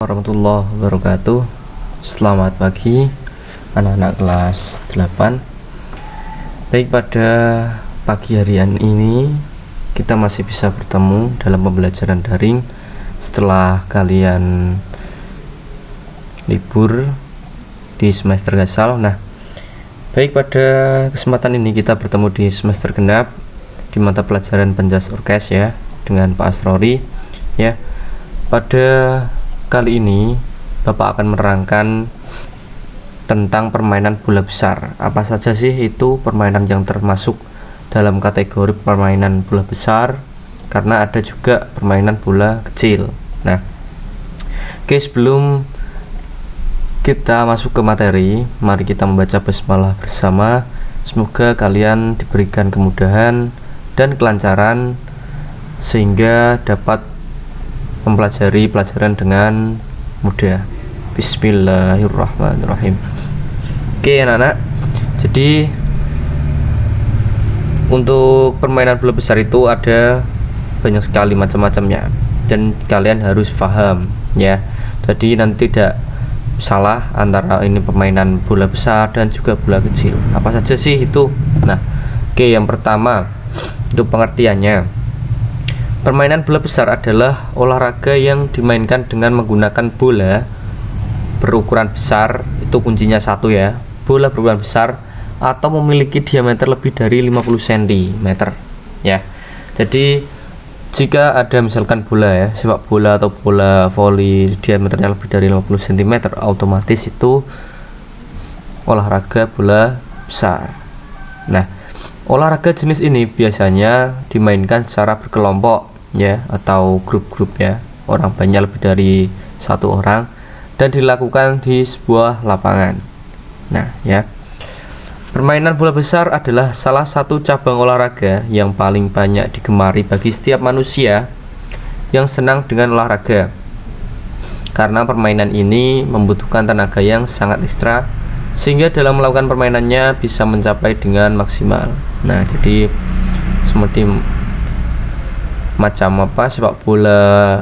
warahmatullahi wabarakatuh. Selamat pagi anak-anak kelas 8. Baik, pada pagi hari ini kita masih bisa bertemu dalam pembelajaran daring setelah kalian libur di semester gasal. Nah, baik, pada kesempatan ini kita bertemu di semester genap di mata pelajaran penjas orkes ya, dengan Pak Asrori ya. Pada kali ini Bapak akan menerangkan tentang permainan bola besar. Apa saja sih itu permainan yang termasuk dalam kategori permainan bola besar, karena ada juga permainan bola kecil. Nah, oke, sebelum kita masuk ke materi, mari kita membaca basmalah bersama. Semoga kalian diberikan kemudahan dan kelancaran sehingga dapat mempelajari pelajaran dengan mudah. Bismillahirrahmanirrahim. Oke anak-anak, jadi untuk permainan bola besar itu ada banyak sekali macam-macamnya dan kalian harus paham ya. Jadi nanti tidak salah antara ini permainan bola besar dan juga bola kecil. Apa saja sih itu? Nah, oke, yang pertama untuk pengertiannya, permainan bola besar adalah olahraga yang dimainkan dengan menggunakan bola berukuran besar. Itu kuncinya satu ya, bola berukuran besar atau memiliki diameter lebih dari 50 cm ya. Jadi jika ada misalkan bola ya, sepak bola atau bola voli diameternya lebih dari 50 cm, otomatis itu olahraga bola besar. Nah, olahraga jenis ini biasanya dimainkan secara berkelompok ya, atau grup-grup ya, orang banyak lebih dari satu orang, dan dilakukan di sebuah lapangan. Nah ya, permainan bola besar adalah salah satu cabang olahraga yang paling banyak digemari bagi setiap manusia yang senang dengan olahraga, karena permainan ini membutuhkan tenaga yang sangat ekstra, sehingga dalam melakukan permainannya bisa mencapai dengan maksimal. Nah, jadi seperti macam apa, sepak bola,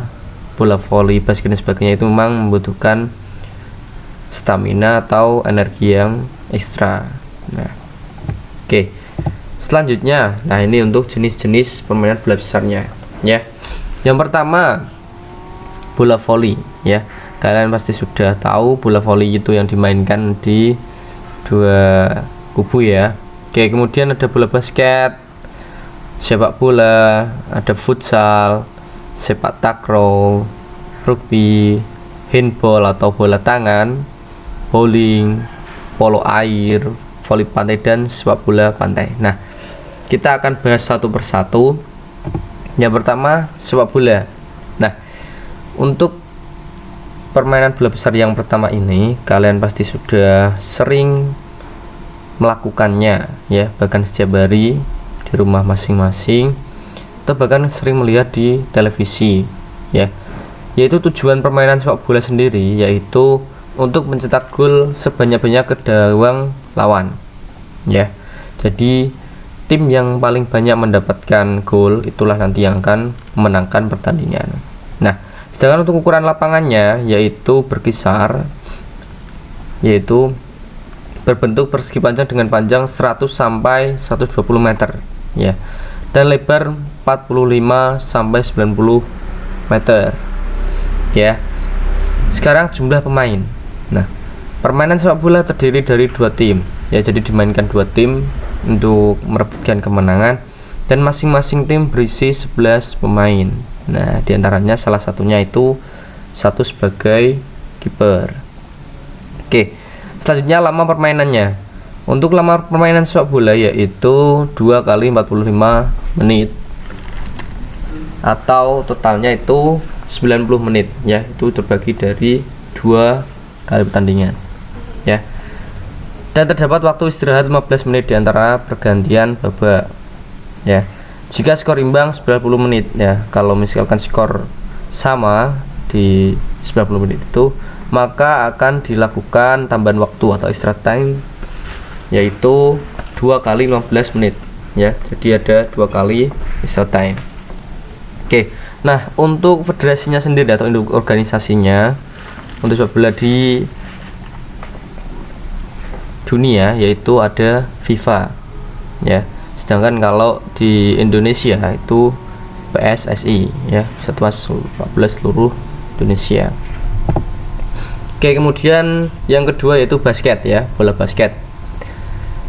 bola voli, basket dan sebagainya, itu memang membutuhkan stamina atau energi yang ekstra. Nah, oke, selanjutnya, nah ini untuk jenis-jenis permainan bola besarnya ya. Yang pertama, bola voli ya. Kalian pasti sudah tahu bola voli itu yang dimainkan di dua kubu ya. Oke, kemudian ada bola basket, sepak bola, ada futsal, sepak takraw, rugby, handball atau bola tangan, bowling, polo air, voli pantai, dan sepak bola pantai. Nah, kita akan bahas satu persatu. Yang pertama, sepak bola. Nah, untuk permainan bola besar yang pertama ini, kalian pasti sudah sering melakukannya ya, bahkan setiap hari di rumah masing-masing, atau bahkan sering melihat di televisi ya. Yaitu tujuan permainan sepak bola sendiri yaitu untuk mencetak gol sebanyak-banyak ke gawang lawan ya. Jadi tim yang paling banyak mendapatkan gol itulah nanti yang akan memenangkan pertandingan. Nah, sedangkan untuk ukuran lapangannya yaitu berkisar, yaitu berbentuk persegi panjang dengan panjang 100 sampai 120 meter ya, dan lebar 45 sampai 90 meter ya. Sekarang jumlah pemain. Nah, permainan sepak bola terdiri dari dua tim ya, jadi dimainkan dua tim untuk merebutkan kemenangan, dan masing-masing tim berisi 11 pemain. Nah, diantaranya salah satunya itu satu sebagai kiper. Oke, selanjutnya lama permainannya. Untuk lama permainan sepak bola yaitu 2 kali 45 menit atau totalnya itu 90 menit ya. Itu terbagi dari 2 kali pertandingan ya. Dan terdapat waktu istirahat 15 menit di antara pergantian babak ya. Jika skor imbang 90 menit ya, kalau misalkan skor sama di 90 menit itu, maka akan dilakukan tambahan waktu atau extra time yaitu 2 kali 15 menit ya. Jadi ada 2 kali extra time. Oke. Nah, untuk federasinya sendiri atau induk organisasinya untuk sepak bola di dunia yaitu ada FIFA ya. Sedangkan kalau di Indonesia itu PSSI ya, Persatuan Sepak Bola Seluruh Indonesia. Oke, kemudian yang kedua yaitu basket ya, bola basket.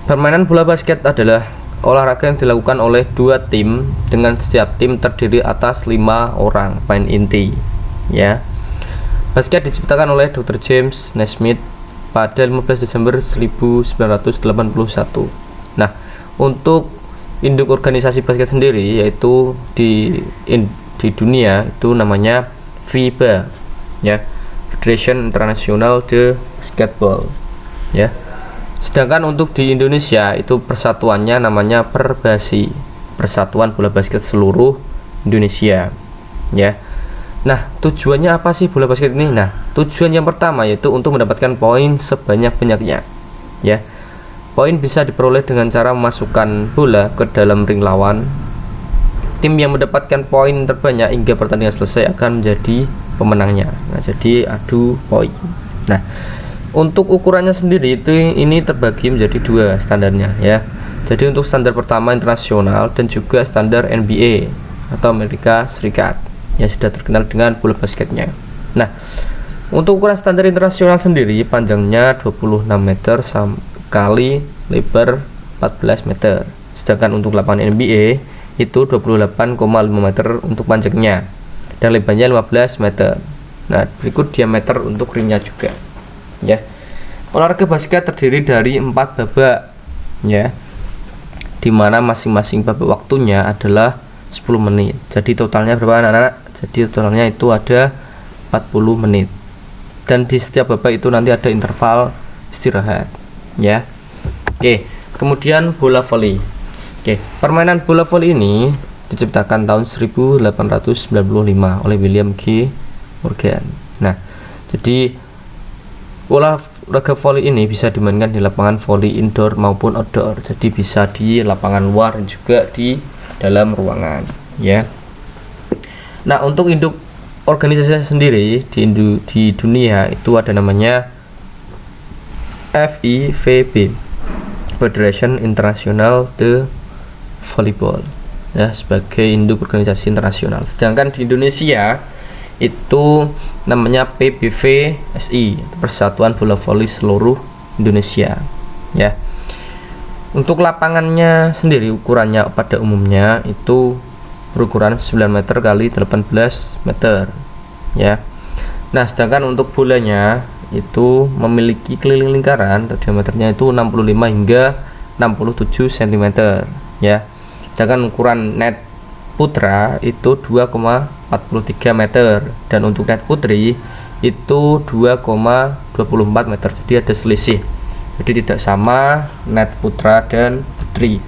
Permainan bola basket adalah olahraga yang dilakukan oleh dua tim dengan setiap tim terdiri atas 5 orang pemain inti ya. Basket diciptakan oleh Dr. James Naismith pada 15 Desember 1981. Nah, untuk induk organisasi basket sendiri yaitu di dunia itu namanya FIBA ya, Federation International de Basketball ya. Sedangkan untuk di Indonesia itu persatuannya namanya Perbasi, Persatuan Bola Basket Seluruh Indonesia ya. Nah, tujuannya apa sih bola basket ini? Nah, tujuan yang pertama yaitu untuk mendapatkan poin sebanyak-banyaknya ya. Poin bisa diperoleh dengan cara memasukkan bola ke dalam ring lawan. Tim yang mendapatkan poin terbanyak hingga pertandingan selesai akan menjadi pemenangnya. Nah, jadi adu poin. Nah, untuk ukurannya sendiri itu ini terbagi menjadi 2 standarnya ya. Jadi untuk standar pertama internasional dan juga standar NBA atau Amerika Serikat yang sudah terkenal dengan bola basketnya. Nah, untuk ukuran standar internasional sendiri panjangnya 26 meter kali lebar 14 meter. Sedangkan untuk lapangan NBA itu 28,5 meter untuk panjangnya dan lebarnya 15 meter. Nah, berikut diameter untuk ringnya juga ya. Olahraga basket terdiri dari 4 babak ya, dimana masing-masing babak waktunya adalah 10 menit. Jadi totalnya berapa anak-anak? Jadi totalnya itu ada 40 menit dan di setiap babak itu nanti ada interval istirahat ya. Oke, kemudian bola voli. Oke, permainan bola voli ini diciptakan tahun 1895 oleh William G. Morgan. Nah, jadi olahraga voli ini bisa dimainkan di lapangan voli indoor maupun outdoor. Jadi bisa di lapangan luar dan juga di dalam ruangan ya. Nah, untuk induk organisasi sendiri di dunia itu ada namanya FIVB, Federation International de Volleyball ya, sebagai induk organisasi internasional. Sedangkan di Indonesia itu namanya PBVSI, Persatuan Bola Voli Seluruh Indonesia ya. Untuk lapangannya sendiri ukurannya pada umumnya itu berukuran 9 meter kali 18 meter ya. Nah, sedangkan untuk bolanya itu memiliki keliling lingkaran diameternya itu 65 hingga 67 cm ya. Sedangkan ukuran net putra itu 2,43 meter dan untuk net putri itu 2,24 meter. Jadi ada selisih. Jadi tidak sama net putra dan putri.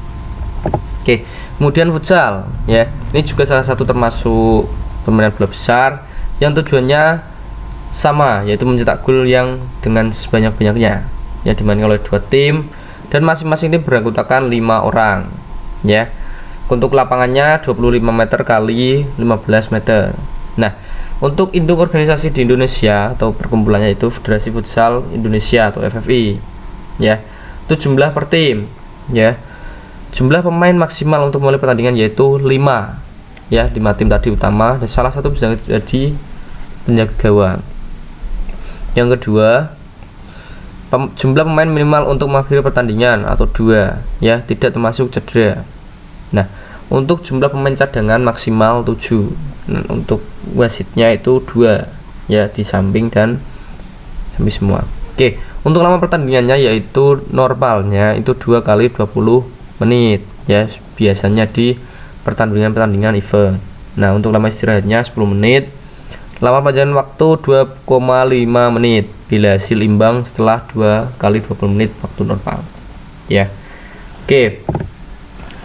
Oke, kemudian futsal ya. Ini juga salah satu termasuk permainan bola besar yang tujuannya sama, yaitu mencetak gol yang dengan sebanyak-banyaknya ya, dimainkan oleh 2 tim dan masing-masing tim beranggotakan 5 orang ya. Untuk lapangannya 25 meter kali 15 meter. Nah, untuk induk organisasi di Indonesia atau perkumpulannya itu Federasi Futsal Indonesia atau FFI ya. Itu jumlah per tim ya. Jumlah pemain maksimal untuk mulai pertandingan yaitu 5 ya, 5 tim tadi utama dan salah satu bisa jadi penjaga gawang. Yang kedua, jumlah pemain minimal untuk mengakhiri pertandingan atau 2 ya, tidak termasuk cedera. Nah, untuk jumlah pemain cadangan maksimal 7. Nah, untuk wasitnya itu 2 ya, di samping dan samping semua. Oke, untuk lama pertandingannya yaitu normalnya itu 2 kali 20 menit ya, biasanya di pertandingan event. Nah, untuk lama istirahatnya 10 menit. Lama panjang waktu 2,5 menit bila hasil imbang setelah 2 kali 20 menit waktu normal ya. Oke,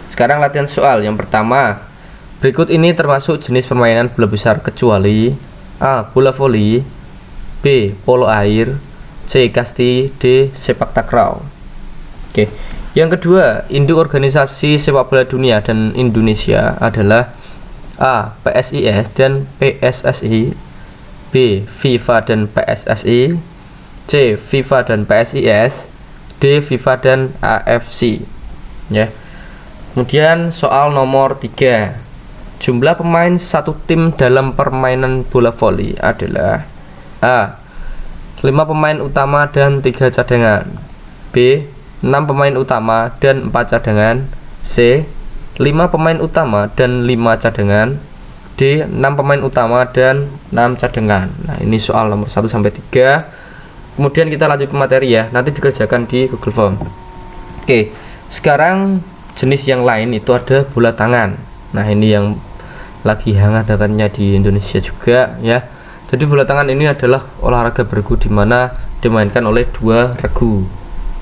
sekarang latihan soal. Yang pertama, berikut ini termasuk jenis permainan bola besar kecuali A. Bola voli, B. Polo air, C. Kasti, D. Sepak takraw. Oke, yang kedua, induk organisasi sepak bola dunia dan Indonesia adalah A. PSIS dan PSSI, B. FIFA dan PSSI, C. FIFA dan PSIS, D. FIFA dan AFC. Ya. Kemudian soal nomor 3. Jumlah pemain satu tim dalam permainan bola voli adalah A. 5 pemain utama dan 3 cadangan, B. 6 pemain utama dan 4 cadangan, C. 5 pemain utama dan 5 cadangan, D. 6 pemain utama dan 6 cadangan. Nah, ini soal nomor 1 sampai 3. Kemudian kita lanjut ke materi ya, nanti dikerjakan di Google Form. Oke, sekarang jenis yang lain itu ada bola tangan. Nah, ini yang lagi hangat-hangatnya di Indonesia juga ya. Jadi bola tangan ini adalah olahraga beregu di mana dimainkan oleh 2 regu,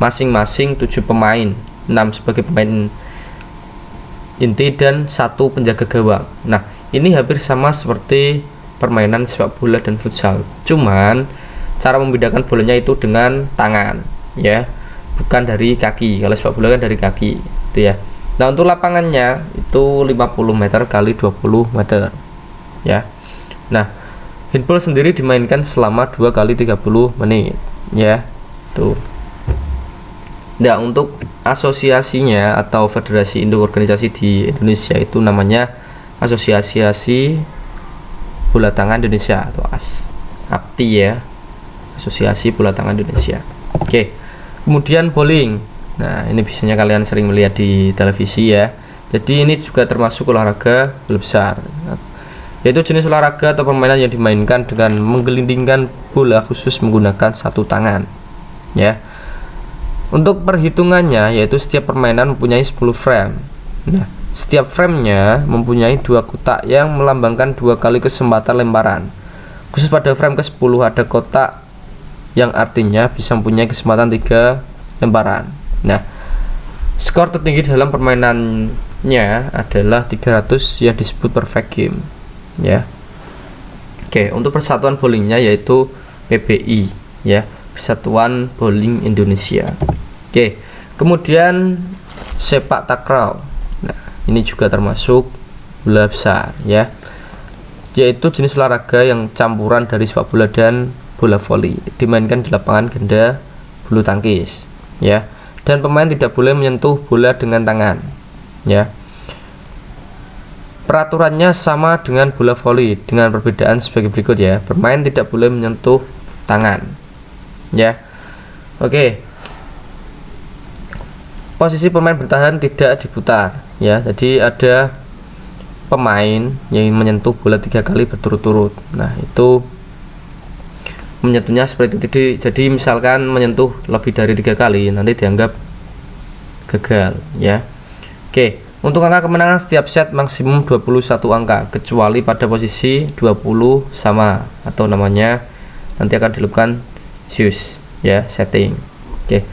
masing-masing 7 pemain, 6 sebagai pemain inti dan 1 penjaga gawang. Nah, ini hampir sama seperti permainan sepak bola dan futsal. Cuman cara membedakan bolanya itu dengan tangan, ya, bukan dari kaki. Kalau sepak bola kan dari kaki, gitu ya. Nah, untuk lapangannya itu 50 meter kali 20 meter, ya. Nah, handball sendiri dimainkan selama 2 kali 30 menit, ya. Tuh. Nah, untuk asosiasinya atau federasi induk organisasi di Indonesia itu namanya Asosiasi Bola Tangan Indonesia atau APTI ya. Asosiasi Bola Tangan Indonesia. Oke. Kemudian bowling. Nah, ini biasanya kalian sering melihat di televisi ya. Jadi ini juga termasuk olahraga bola besar. Yaitu jenis olahraga atau permainan yang dimainkan dengan menggelindingkan bola khusus menggunakan 1 tangan, ya. Untuk perhitungannya yaitu setiap permainan mempunyai 10 frame. Nah, setiap framenya mempunyai 2 kotak yang melambangkan 2 kali kesempatan lemparan. Khusus pada frame ke-10 ada kotak yang artinya bisa mempunyai kesempatan 3 lemparan. Nah, skor tertinggi dalam permainannya adalah 300 yang disebut perfect game, ya. Oke, untuk persatuan bowlingnya yaitu PBI, ya, Persatuan Bowling Indonesia. Oke, kemudian sepak takraw. Nah, ini juga termasuk bola besar, ya, yaitu jenis olahraga yang campuran dari sepak bola dan bola voli, dimainkan di lapangan ganda bulu tangkis, ya, dan pemain tidak boleh menyentuh bola dengan tangan, ya. Peraturannya sama dengan bola voli dengan perbedaan sebagai berikut ya. Pemain tidak boleh menyentuh tangan, ya. Oke. Posisi pemain bertahan tidak diputar, ya. Jadi ada pemain yang menyentuh bola 3 kali berturut-turut. Nah, itu menyentuhnya seperti itu. Jadi misalkan menyentuh lebih dari 3 kali nanti dianggap gagal, ya. Oke. Untuk angka kemenangan setiap set maksimum 21 angka kecuali pada posisi 20 sama atau namanya nanti akan dilakukan Zeus, ya, setting. Oke.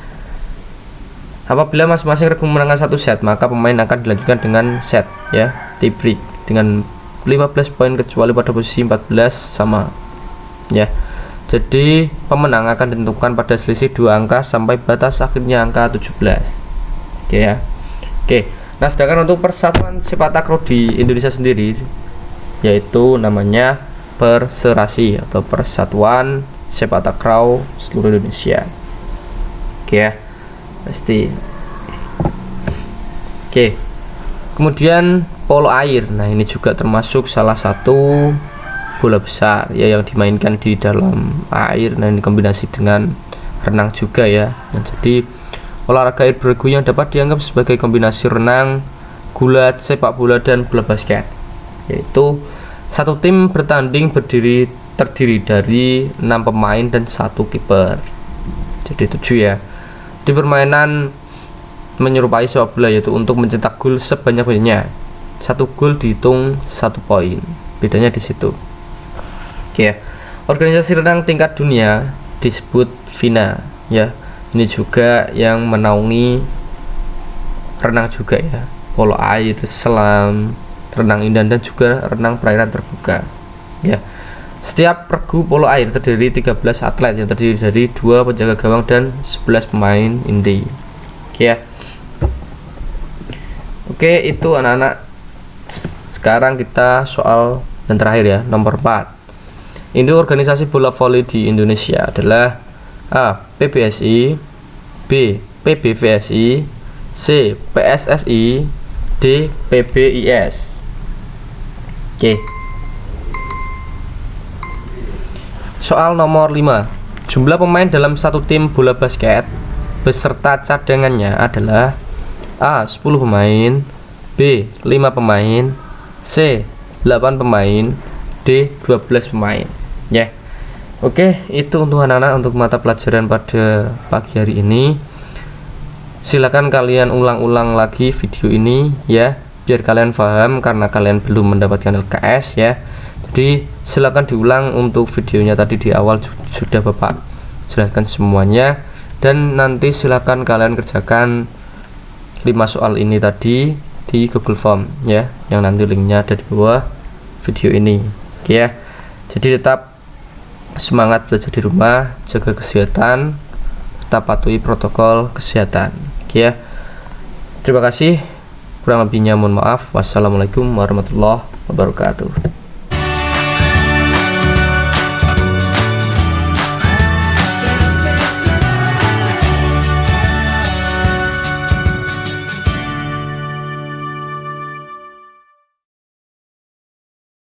Apabila masing-masing regu memenangkan 1 set, maka pemain akan dilanjutkan dengan set, ya, tie break dengan 15 poin kecuali pada posisi 14 sama, ya. Jadi pemenang akan ditentukan pada selisih 2 angka sampai batas akhirnya angka 17. Oke, ya. Oke. Nah, sedangkan untuk persatuan sepak takraw di Indonesia sendiri yaitu namanya Perserasi atau Persatuan Sepak Takraw Seluruh Indonesia. Oke ya, pasti. Oke. Kemudian polo air. Nah, ini juga termasuk salah satu bola besar ya yang dimainkan di dalam air. Nah, ini kombinasi dengan renang juga ya. Nah, jadi olahraga air beregu yang dapat dianggap sebagai kombinasi renang, gulat, sepak bola, dan bola basket. Yaitu satu tim bertanding terdiri dari 6 pemain dan 1 kiper. Jadi 7 ya. Di permainan menyerupai sepak bola yaitu untuk mencetak gol sebanyak-banyaknya. 1 gol dihitung 1 poin. Bedanya di situ. Oke ya. Organisasi renang tingkat dunia disebut FINA ya. Ini juga yang menaungi renang juga ya, polo air, selam, renang indah dan juga renang perairan terbuka ya. Setiap regu polo air terdiri 13 atlet yang terdiri dari 2 penjaga gawang dan 11 pemain inti. Oke ya. Oke, itu anak-anak. Sekarang kita soal yang terakhir ya, nomor 4. Induk organisasi bola voli di Indonesia adalah A. PBSI, B. PBVSI, C. PSSI, D. PBIS. Oke. Soal nomor 5. Jumlah pemain dalam satu tim bola basket beserta cadangannya adalah A. 10 pemain, B. 5 pemain, C. 8 pemain, D. 12 pemain. Ya. Oke, itu untuk anak-anak untuk mata pelajaran pada pagi hari ini. Silakan kalian ulang-ulang lagi video ini ya, biar kalian paham karena kalian belum mendapatkan LKS ya. Jadi silakan diulang untuk videonya tadi di awal sudah Bapak jelaskan semuanya, dan nanti silakan kalian kerjakan 5 soal ini tadi di Google Form ya, yang nanti linknya ada di bawah video ini ya. Jadi tetap semangat belajar di rumah, jaga kesehatan, tetap patuhi protokol kesehatan ya. Terima kasih, kurang lebihnya mohon maaf. Wassalamualaikum warahmatullahi wabarakatuh.